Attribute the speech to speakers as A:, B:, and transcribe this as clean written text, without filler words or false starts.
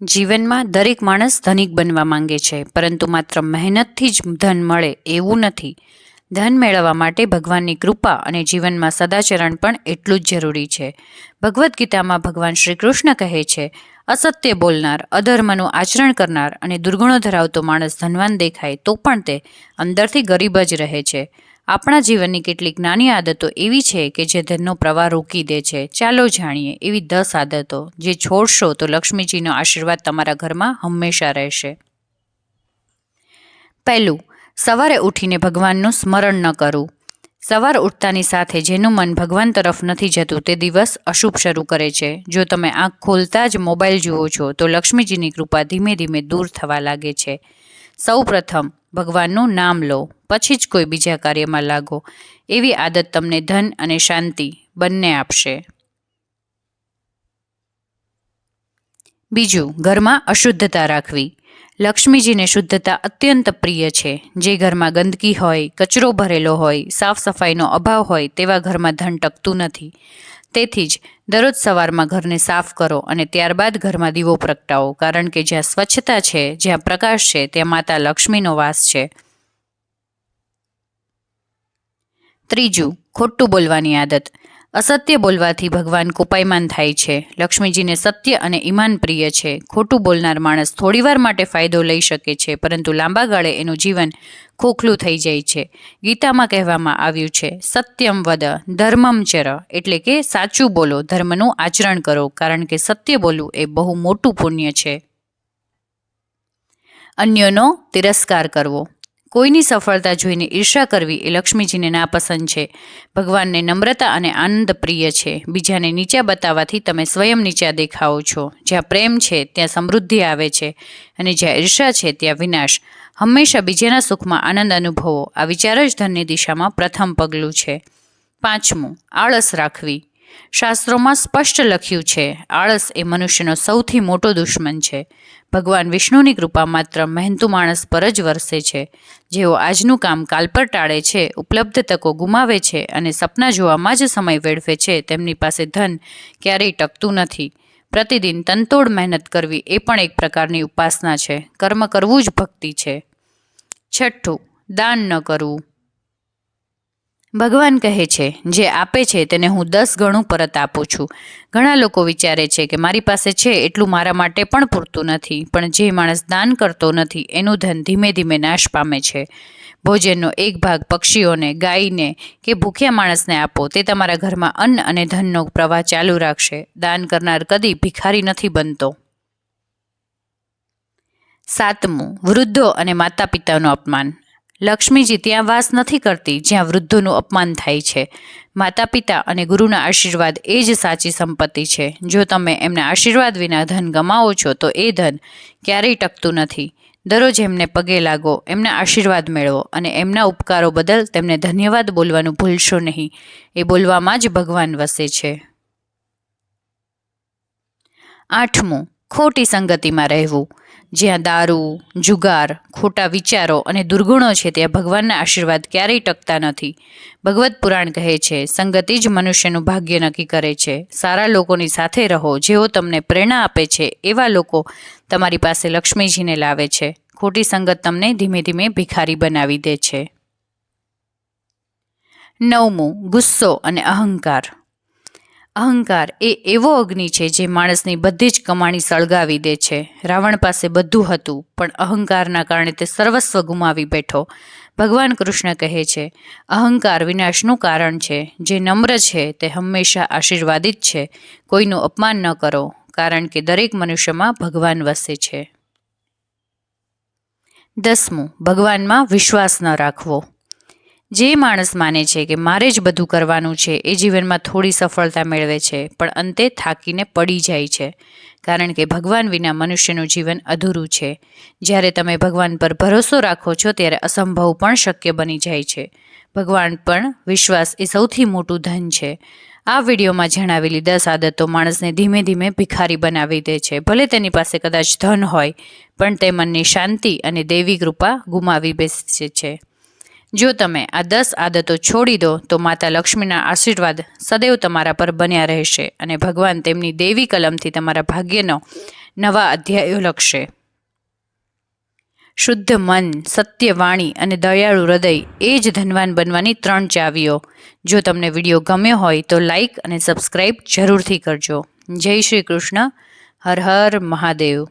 A: જીવનમાં દરેક માણસ ધનિક બનવા માંગે છે, પરંતુ માત્ર મહેનતથી જ ધન મળે એવું નથી. ધન મેળવવા માટે ભગવાનની કૃપા અને જીવનમાં સદાચરણ પણ એટલું જ જરૂરી છે. ભગવદ્ ગીતામાં ભગવાન શ્રી કૃષ્ણ કહે છે, અસત્ય બોલનાર, અધર્મનું આચરણ કરનાર અને દુર્ગુણો ધરાવતો માણસ ધનવાન દેખાય તો પણ તે અંદરથી ગરીબ જ રહે છે. આપણા જીવનની કેટલીક નાની આદતો એવી છે કે જે ધનનો પ્રવાહ રોકી દે છે. ચાલો જાણીએ એવી 10 આદતો જે છોડશો તો લક્ષ્મીજીનો આશીર્વાદ તમારા ઘરમાં હંમેશા રહેશે. પહેલું, સવારે ઉઠીને ભગવાનનું સ્મરણ ન કરવું. સવાર ઉઠતાની સાથે જેનું મન ભગવાન તરફ નથી જતું તે દિવસ અશુભ શરૂ કરે છે. જો તમે આંખ ખોલતા જ મોબાઈલ જુઓ છો તો લક્ષ્મીજીની કૃપા ધીમે ધીમે દૂર થવા લાગે છે. સૌ પ્રથમ ભગવાનનું નામ લો, પછી જ કોઈ બીજા કાર્યમાં લાગો. એવી આદત તમને ધન અને શાંતિ બંને આપશે. બીજું, ઘરમાં અશુદ્ધતા રાખવી. લક્ષ્મીજીને શુદ્ધતા અત્યંત પ્રિય છે. જે ઘરમાં ગંદકી હોય, કચરો ભરેલો હોય, સાફ સફાઈનો અભાવ હોય તેવા ઘરમાં ધન ટકતું નથી. તેથી જ દરરોજ સવારમાં ઘરને સાફ કરો અને ત્યારબાદ ઘરમાં દીવો પ્રગટાવો, કારણ કે જ્યાં સ્વચ્છતા છે, જ્યાં પ્રકાશ છે, ત્યાં માતા લક્ષ્મીનો વાસ છે. ત્રીજું, ખોટું બોલવાની આદત. અસત્ય બોલવાથી ભગવાન કોપાયમાન થાય છે. લક્ષ્મીજીને સત્ય અને ઈમાન પ્રિય છે. ખોટું બોલનાર માણસ થોડીવાર માટે ફાયદો લઈ શકે છે, પરંતુ લાંબા ગાળે એનું જીવન ખોખલું થઈ જાય છે. ગીતામાં કહેવામાં આવ્યું છે, સત્યમ વદ ધર્મમ ચર, એટલે કે સાચું બોલો, ધર્મનું આચરણ કરો, કારણ કે સત્ય બોલવું એ બહુ મોટું પુણ્ય છે. અન્યોનો તિરસ્કાર કરવો. કોઈની સફળતા જોઈને ઈર્ષા કરવી એ લક્ષ્મીજીને નાપસંદ છે. ભગવાનને નમ્રતા અને આનંદ પ્રિય છે. બીજાને નીચા બતાવવાથી તમે સ્વયં નીચા દેખાઓ છો. જ્યાં પ્રેમ છે ત્યાં સમૃદ્ધિ આવે છે, અને જ્યાં ઈર્ષા છે ત્યાં વિનાશ. હંમેશા બીજાના સુખમાં આનંદ અનુભવો. આ વિચાર જ ધનની દિશામાં પ્રથમ પગલું છે. પાંચમું, આળસ રાખવી. શાસ્ત્રોમાં સ્પષ્ટ લખ્યું છે, આળસ એ મનુષ્યનો સૌથી મોટો દુશ્મન છે. ભગવાન વિષ્ણુની કૃપા માત્ર મહેનતુ માણસ પર જ વરસે છે. જેઓ આજનું કામ કાલ પર ટાળે છે, ઉપલબ્ધ તકો ગુમાવે છે અને સપના જોવામાં જ સમય વેડફે છે, તેમની પાસે ધન ક્યારેય ટકતું નથી. પ્રતિદિન તનતોડ મહેનત કરવી એ પણ એક પ્રકારની ઉપાસના છે. કર્મ કરવું જ ભક્તિ છે. છઠ્ઠું, દાન ન કરવું. ભગવાન કહે છે, જે આપે છે તેને હું 10 ગણું પરત આપું છું. ઘણા લોકો વિચારે છે કે મારી પાસે છે એટલું મારા માટે પણ પૂરતું નથી, પણ જે માણસ દાન કરતો નથી એનું ધન ધીમે ધીમે નાશ પામે છે. ભોજનનો એક ભાગ પક્ષીઓને, ગાયને કે ભૂખ્યા માણસને આપો. તે તમારા ઘરમાં અન્ન અને ધનનો પ્રવાહ ચાલુ રાખશે. દાન કરનાર કદી ભિખારી નથી બનતો. સાતમું, વૃદ્ધો અને માતા પિતાનું અપમાન. લક્ષ્મીજી ત્યાં વાસ નથી કરતી જ્યાં વૃદ્ધોનું અપમાન થાય છે. માતા પિતા અને ગુરુના આશીર્વાદ એ જ સાચી સંપત્તિ છે. જો તમે એમના આશીર્વાદ વિના ધન ગમાવો છો તો એ ધન ક્યારેય ટકતું નથી. દરરોજ એમને પગે લાગો, એમના આશીર્વાદ મેળવો અને એમના ઉપકારો બદલ તેમને ધન્યવાદ બોલવાનું ભૂલશો નહીં. એ બોલવામાં જ ભગવાન વસે છે. આઠમું, ખોટી સંગતિમાં રહેવું. જ્યાં દારૂ, જુગાર, ખોટા વિચારો અને દુર્ગુણો છે ત્યાં ભગવાનના આશીર્વાદ ક્યારેય ટકતા નથી. ભગવદ્ પુરાણ કહે છે, સંગતિ જ મનુષ્યનું ભાગ્ય નક્કી કરે છે. સારા લોકોની સાથે રહો, જેઓ તમને પ્રેરણા આપે છે. એવા લોકો તમારી પાસે લક્ષ્મીજીને લાવે છે. ખોટી સંગત તમને ધીમે ધીમે ભિખારી બનાવી દે છે. નવમું, ગુસ્સો અને અહંકાર. અહંકાર એ એવો અગ્નિ છે જે માણસની બધી જ કમાણી સળગાવી દે છે. રાવણ પાસે બધું હતું, પણ અહંકારના કારણે તે સર્વસ્વ ગુમાવી બેઠો. ભગવાન કૃષ્ણ કહે છે, અહંકાર વિનાશનું કારણ છે. જે નમ્ર છે તે હંમેશા આશીર્વાદિત છે. કોઈનું અપમાન ન કરો, કારણ કે દરેક મનુષ્યમાં ભગવાન વસે છે. 10મું, ભગવાનમાં વિશ્વાસ ન રાખવો. જે માણસ માને છે કે મારે જ બધું કરવાનું છે એ જીવનમાં થોડી સફળતા મેળવે છે, પણ અંતે થાકીને પડી જાય છે, કારણ કે ભગવાન વિના મનુષ્યનું જીવન અધૂરું છે. જ્યારે તમે ભગવાન પર ભરોસો રાખો છો ત્યારે અસંભવ પણ શક્ય બની જાય છે. ભગવાન પણ વિશ્વાસ એ સૌથી મોટું ધન છે. આ વિડીયોમાં જણાવેલી 10 આદતો માણસને ધીમે ધીમે ભિખારી બનાવી દે છે. ભલે તેની પાસે કદાચ ધન હોય, પણ તે મનની શાંતિ અને દૈવી કૃપા ગુમાવી બેસે છે. જો તમે આ 10 આદતો છોડી દો તો માતા લક્ષ્મીના આશીર્વાદ સદૈવ તમારા પર બન્યા રહેશે અને ભગવાન તેમની દૈવી કલમથી તમારા ભાગ્યનો નવા અધ્યાયો લખશે. શુદ્ધ મન, સત્ય વાણી અને દયાળુ હૃદય એ જ ધનવાન બનવાની 3 ચાવીઓ. જો તમને વિડીયો ગમ્યો હોય તો લાઈક અને સબસ્ક્રાઈબ જરૂરથી કરજો. જય શ્રી કૃષ્ણ. હર હર મહાદેવ.